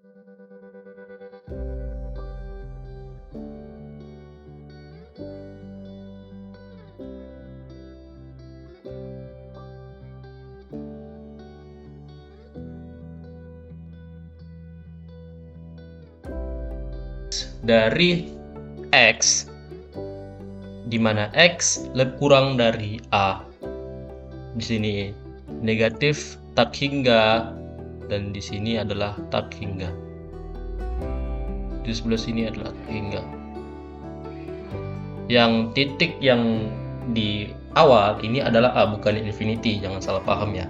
Dari X, di mana X lebih kurang dari A. Di sini negatif tak hingga, dan di sini adalah tak hingga. Di sebelah sini adalah tak hingga. Yang titik yang di awal ini adalah A, bukan infinity, jangan salah paham ya.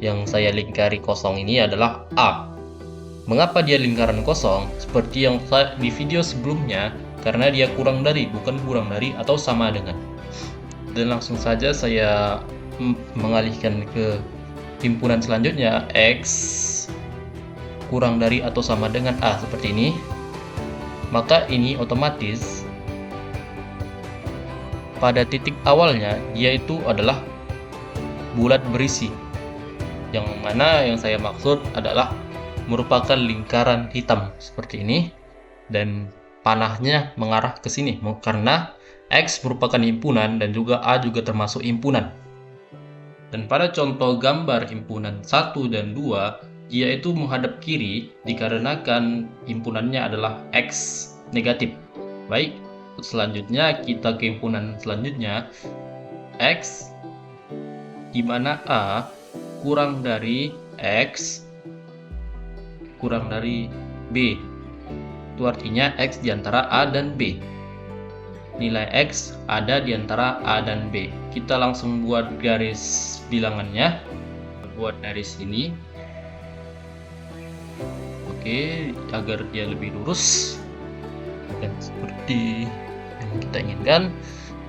Yang saya lingkari kosong ini adalah A. Mengapa dia lingkaran kosong? Seperti yang di video sebelumnya, karena dia kurang dari, bukan kurang dari atau sama dengan. Dan langsung saja saya mengalihkan ke himpunan selanjutnya, X kurang dari atau sama dengan A seperti ini. Maka ini otomatis pada titik awalnya dia itu adalah bulat berisi. Yang mana yang saya maksud adalah merupakan lingkaran hitam seperti ini, dan panahnya mengarah ke sini karena X merupakan himpunan dan juga A juga termasuk himpunan. Dan pada contoh gambar himpunan 1 dan 2, dia itu menghadap kiri dikarenakan himpunannya adalah X negatif. Baik, selanjutnya kita ke himpunan selanjutnya, X di mana A kurang dari X kurang dari B. Itu artinya X di antara A dan B. Nilai X ada di antara A dan B. Kita langsung buat garis bilangannya. Buat dari sini. Oke, agar dia lebih lurus dan seperti yang kita inginkan.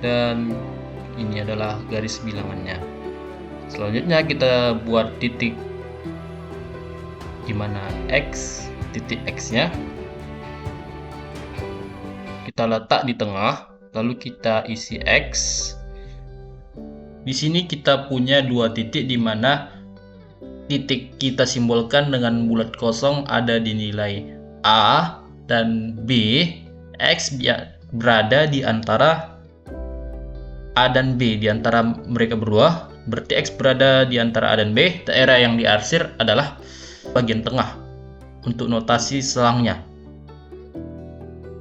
Dan ini adalah garis bilangannya. Selanjutnya kita buat titik di mana X, titik X-nya kita letak di tengah, lalu kita isi X. Di sini kita punya dua titik di mana titik kita simbolkan dengan bulat kosong ada di nilai A dan B. X berada di antara A dan B, di antara mereka berdua. Berarti X berada di antara A dan B. Daerah yang diarsir adalah bagian tengah. Untuk notasi selangnya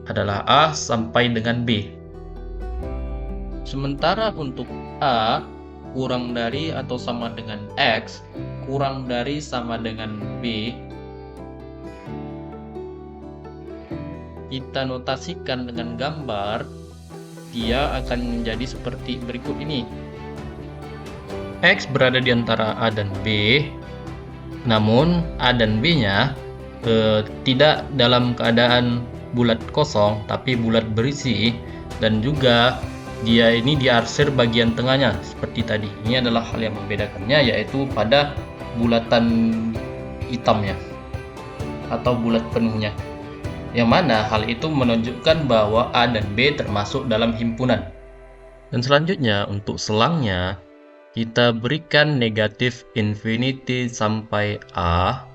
adalah A sampai dengan B. Sementara untuk A kurang dari atau sama dengan X, kurang dari sama dengan B, kita notasikan dengan gambar, dia akan menjadi seperti berikut ini. X berada di antara A dan B, namun A dan B-nya tidak dalam keadaan bulat kosong, tapi bulat berisi, dan juga dia ini diarsir bagian tengahnya seperti tadi. Ini adalah hal yang membedakannya, yaitu pada bulatan hitamnya atau bulat penuhnya, yang mana hal itu menunjukkan bahwa A dan B termasuk dalam himpunan. Dan selanjutnya untuk selangnya, kita berikan negatif infinity sampai A,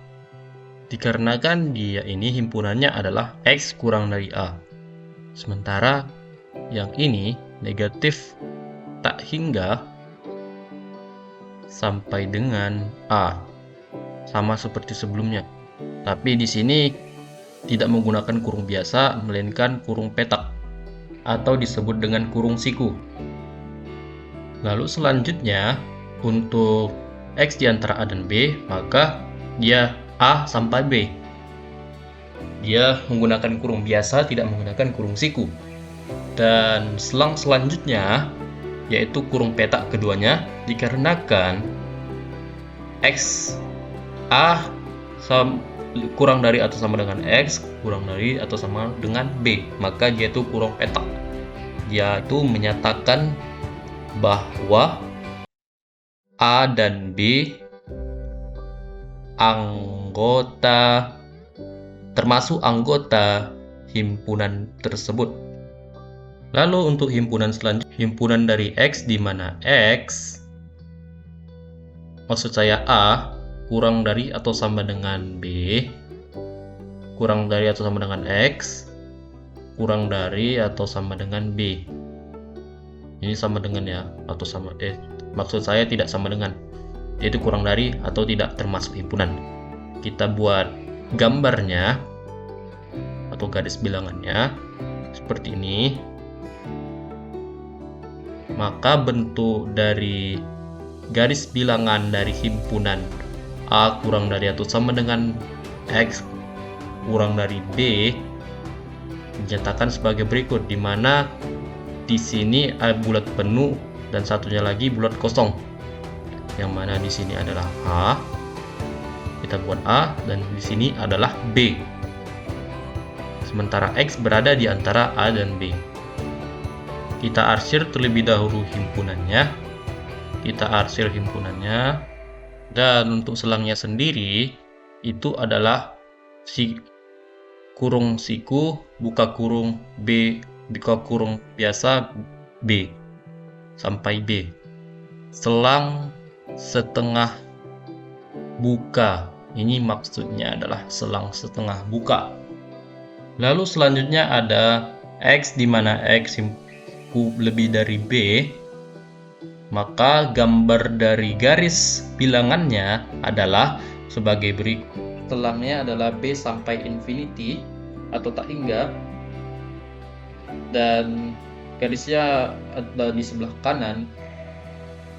dikarenakan dia ini himpunannya adalah X kurang dari A. Sementara yang ini negatif tak hingga sampai dengan A, sama seperti sebelumnya. Tapi di sini tidak menggunakan kurung biasa, melainkan kurung petak atau disebut dengan kurung siku. Lalu selanjutnya untuk X di antara A dan B, maka dia A sampai B. Dia menggunakan kurung biasa, tidak menggunakan kurung siku. Dan selang selanjutnya yaitu kurung petak keduanya, dikarenakan X A kurang dari atau sama dengan X, kurang dari atau sama dengan B, maka dia itu kurung petak. Dia itu menyatakan bahwa A dan B termasuk anggota himpunan tersebut. Lalu untuk himpunan selanjutnya, himpunan dari X di mana X, maksud saya A, kurang dari atau sama dengan B, kurang dari atau sama dengan X, kurang dari atau sama dengan B. Ini sama dengan ya, atau sama maksud saya tidak sama dengan, yaitu kurang dari atau tidak termasuk himpunan. Kita buat gambarnya atau garis bilangannya seperti ini. Maka bentuk dari garis bilangan dari himpunan A kurang dari atau sama dengan X kurang dari B dinyatakan sebagai berikut, di mana di sini ada bulat penuh dan satunya lagi bulat kosong. Yang mana di sini adalah A, kita buat A, dan di sini adalah B. Sementara X berada di antara A dan B. Kita arsir terlebih dahulu himpunannya. Dan untuk selangnya sendiri itu adalah kurung siku buka kurung B buka kurung biasa B sampai B. Selang setengah buka, ini maksudnya adalah selang setengah buka. Lalu selanjutnya ada X, di mana X lebih dari B, maka gambar dari garis bilangannya adalah sebagai berikut. Selangnya adalah B sampai infinity atau tak hingga, dan garisnya ada di sebelah kanan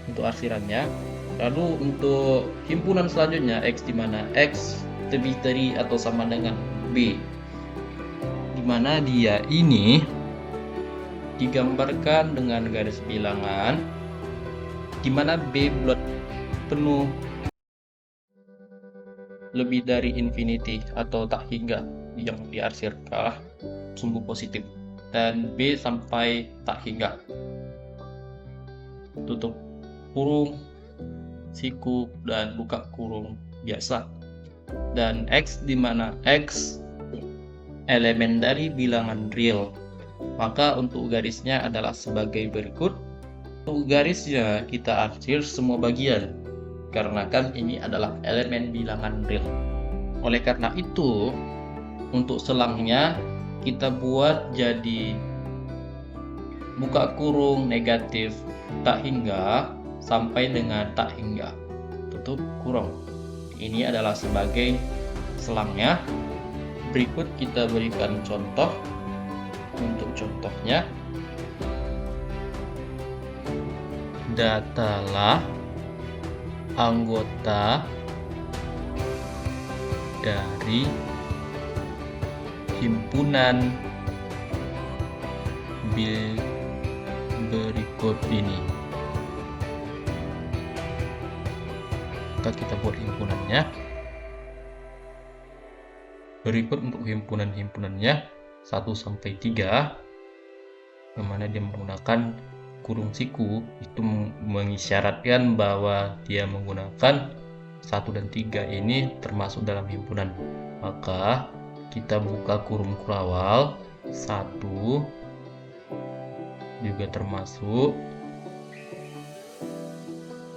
untuk arsirannya. Lalu untuk himpunan selanjutnya X, di mana X lebih dari atau sama dengan B, di mana dia ini digambarkan dengan garis bilangan di mana B bulat penuh lebih dari infinity atau tak hingga yang diarsirkan sumbu positif, dan B sampai tak hingga tutup kurung siku dan buka kurung biasa. Dan X, di mana X elemen dari bilangan real, maka untuk garisnya adalah sebagai berikut. Untuk garisnya kita arsir semua bagian karena kan ini adalah elemen bilangan real. Oleh karena itu untuk selangnya kita buat jadi buka kurung negatif tak hingga sampai dengan tak hingga tutup kurung. Ini adalah sebagai selangnya. Berikut kita berikan contoh. Untuk contohnya, datalah anggota dari himpunan berikut ini. Maka kita buat himpunannya. Berikut untuk himpunannya 1 sampai 3, yang mana dia menggunakan kurung siku, itu mengisyaratkan bahwa dia menggunakan 1 dan 3 ini termasuk dalam himpunan. Maka kita buka kurung kurawal 1 juga termasuk.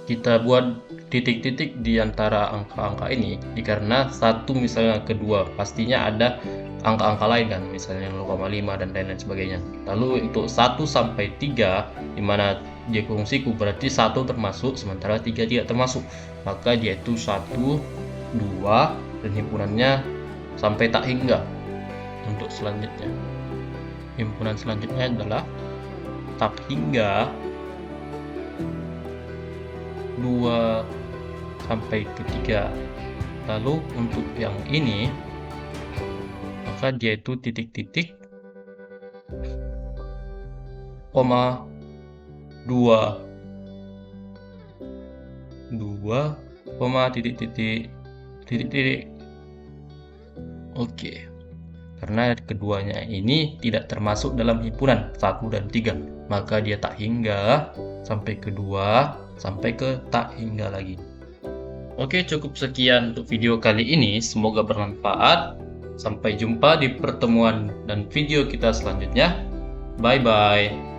Kita buat titik-titik di antara angka-angka ini, karena 1 misalnya kedua pastinya ada angka-angka lain kan, misalnya 0,5 dan lain-lain sebagainya. Lalu untuk 1 sampai 3, dimana dia kurung siku, berarti 1 termasuk sementara 3 tidak termasuk, maka dia itu 1, 2, dan himpunannya sampai tak hingga. Untuk selanjutnya, himpunan selanjutnya adalah tak hingga 2 sampai ke 3. Lalu untuk yang ini, maka dia itu titik-titik, koma 2, koma titik-titik. Oke. Karena keduanya ini tidak termasuk dalam himpunan 1 dan 3, maka dia tak hingga sampai ke 2 sampai ke tak hingga lagi. Oke, cukup sekian untuk video kali ini. Semoga bermanfaat. Sampai jumpa di pertemuan dan video kita selanjutnya. Bye bye.